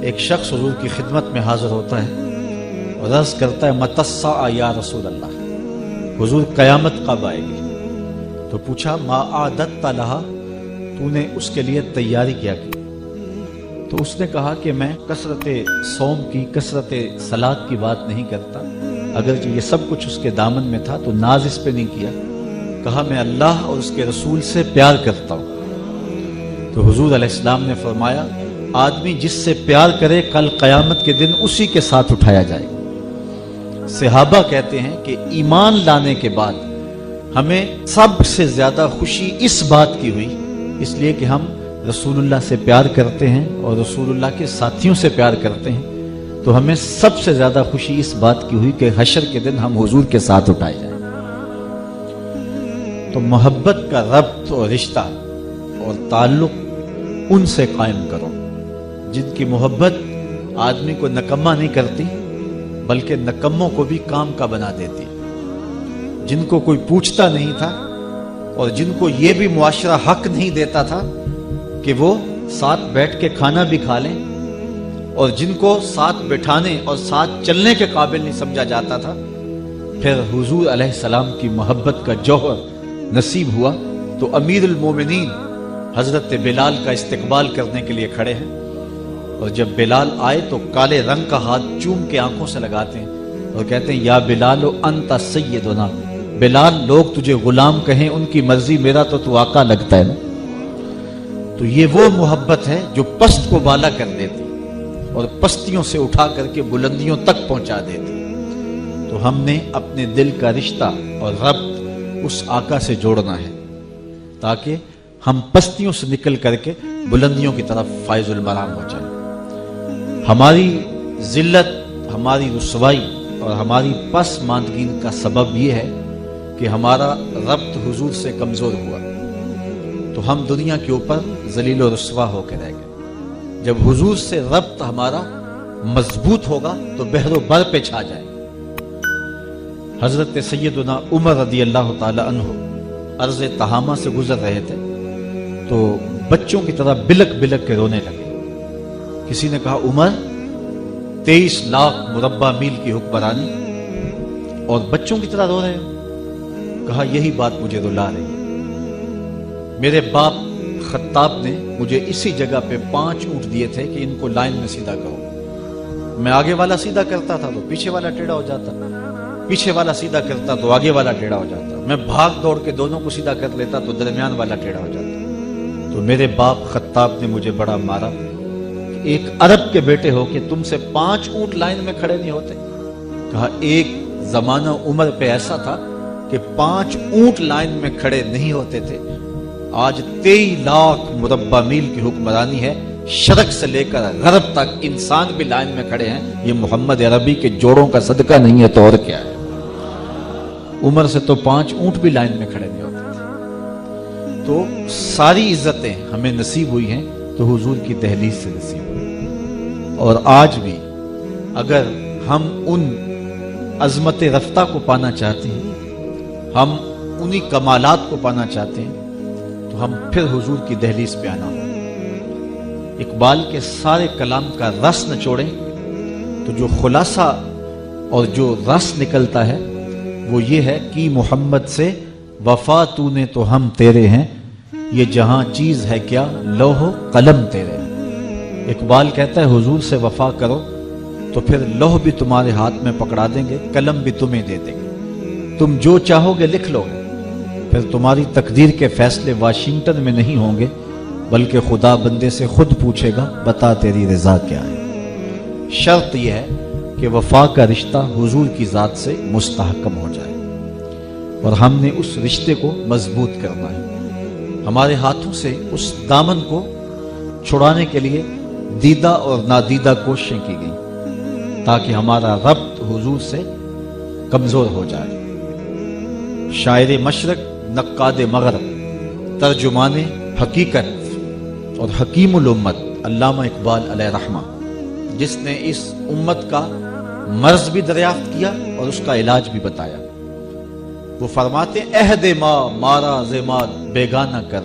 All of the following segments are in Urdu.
ایک شخص حضور کی خدمت میں حاضر ہوتا ہے اور عرض کرتا ہے متسع یا رسول اللہ، حضور قیامت کب آئے گی؟ تو پوچھا ما اعددت لہا، تو نے اس کے لیے تیاری کیا کی؟ تو اس نے کہا کہ میں کثرت صوم کی، کثرت صلاۃ کی بات نہیں کرتا، اگر یہ سب کچھ اس کے دامن میں تھا تو ناز اس پہ نہیں کیا، کہا میں اللہ اور اس کے رسول سے پیار کرتا ہوں۔ تو حضور علیہ السلام نے فرمایا آدمی جس سے پیار کرے کل قیامت کے دن اسی کے ساتھ اٹھایا جائے گا۔ صحابہ کہتے ہیں کہ ایمان لانے کے بعد ہمیں سب سے زیادہ خوشی اس بات کی ہوئی، اس لیے کہ ہم رسول اللہ سے پیار کرتے ہیں اور رسول اللہ کے ساتھیوں سے پیار کرتے ہیں، تو ہمیں سب سے زیادہ خوشی اس بات کی ہوئی کہ حشر کے دن ہم حضور کے ساتھ اٹھائے جائیں۔ تو محبت کا ربط اور رشتہ اور تعلق ان سے قائم کرو جن کی محبت آدمی کو نکما نہیں کرتی بلکہ نکموں کو بھی کام کا بنا دیتی، جن کو کوئی پوچھتا نہیں تھا اور جن کو یہ بھی معاشرہ حق نہیں دیتا تھا کہ وہ ساتھ بیٹھ کے کھانا بھی کھا لیں، اور جن کو ساتھ بٹھانے اور ساتھ چلنے کے قابل نہیں سمجھا جاتا تھا، پھر حضور علیہ السلام کی محبت کا جوہر نصیب ہوا تو امیر المومنین حضرت بلال کا استقبال کرنے کے لیے کھڑے ہیں، اور جب بلال آئے تو کالے رنگ کا ہاتھ چوم کے آنکھوں سے لگاتے ہیں اور کہتے ہیں یا بلال انت سیدنا، بلال لوگ تجھے غلام کہیں ان کی مرضی، میرا تو آقا لگتا ہے نا۔ تو یہ وہ محبت ہے جو پست کو بالا کر دیتی اور پستیوں سے اٹھا کر کے بلندیوں تک پہنچا دیتی۔ تو ہم نے اپنے دل کا رشتہ اور ربط اس آقا سے جوڑنا ہے تاکہ ہم پستیوں سے نکل کر کے بلندیوں کی طرف فائز المرام ہو جائیں۔ ہماری ذلت، ہماری رسوائی اور ہماری پسماندگی کا سبب یہ ہے کہ ہمارا ربط حضور سے کمزور ہوا، تو ہم دنیا کے اوپر ذلیل و رسوا ہو کے رہ گئے۔ جب حضور سے ربط ہمارا مضبوط ہوگا تو بحر و بر پہ چھا جائے۔ حضرت سیدنا عمر رضی اللہ تعالی عنہ ارض تہامہ سے گزر رہے تھے تو بچوں کی طرح بلک بلک کے رونے لگے۔ کسی نے کہا عمر 23 لاکھ مربع میل کی حکمرانی اور بچوں کی طرح رو رہے ہو؟ کہا یہی بات مجھے رلا رہی ہے، میرے باپ خطاب نے مجھے اسی جگہ پہ 5 اونٹ دیے تھے کہ ان کو لائن میں سیدھا کرو، میں آگے والا سیدھا کرتا تھا تو پیچھے والا ٹیڑھا ہو جاتا، پیچھے والا سیدھا کرتا تو آگے والا ٹیڑھا ہو جاتا، میں بھاگ دوڑ کے دونوں کو سیدھا کر لیتا تو درمیان والا ٹیڑھا ہو جاتا۔ تو میرے باپ خطاب نے مجھے بڑا مارا کہ ایک عرب کے بیٹے ہو کہ تم سے 5 اونٹ لائن میں کھڑے نہیں ہوتے۔ کہا ایک زمانہ عمر پہ ایسا تھا کہ 5 اونٹ لائن میں کھڑے نہیں ہوتے تھے، آج 23 لاکھ مربع میل کی حکمرانی ہے، شرق سے لے کر غرب تک انسان بھی لائن میں کھڑے ہیں، یہ محمد عربی کے جوڑوں کا صدقہ نہیں ہے تو اور کیا ہے۔ عمر سے تو 5 اونٹ بھی لائن میں کھڑے نہیں ہوتے تھے۔ تو ساری عزتیں ہمیں نصیب ہوئی ہیں تو حضور کی دہلیز سے نصیب ہوئی، اور آج بھی اگر ہم ان عظمت رفتہ کو پانا چاہتے ہیں، ہم انہی کمالات کو پانا چاہتے ہیں، تو ہم پھر حضور کی دہلیز پہ آنا ہوگا۔ اقبال کے سارے کلام کا رس نچوڑیں تو جو خلاصہ اور جو رس نکلتا ہے وہ یہ ہے کہ محمد سے وفا تو نے تو ہم تیرے ہیں، یہ جہاں چیز ہے کیا لوح و قلم تیرے ہیں۔ اقبال کہتا ہے حضور سے وفا کرو تو پھر لوح بھی تمہارے ہاتھ میں پکڑا دیں گے، قلم بھی تمہیں دے دیں گے، تم جو چاہو گے لکھ لو گے، پھر تمہاری تقدیر کے فیصلے واشنگٹن میں نہیں ہوں گے بلکہ خدا بندے سے خود پوچھے گا بتا تیری رضا کیا ہے۔ شرط یہ ہے کہ وفا کا رشتہ حضور کی ذات سے مستحکم ہو جائے، اور ہم نے اس رشتے کو مضبوط کرنا ہے۔ ہمارے ہاتھوں سے اس دامن کو چھڑانے کے لیے دیدہ اور نادیدہ کوششیں کی گئیں تاکہ ہمارا ربط حضور سے کمزور ہو جائے۔ شاعر مشرق، نقاد مغرب، ترجمان حقیقت اور حکیم الامت علامہ اقبال علیہ رحمہ، جس نے اس امت کا مرض بھی دریافت کیا اور اس کا علاج بھی بتایا، وہ فرماتے عہد ما مارا زماد بیگانہ کر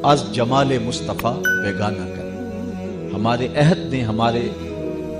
از جمال مصطفیٰ بیگانہ کر۔ ہمارے عہد نے، ہمارے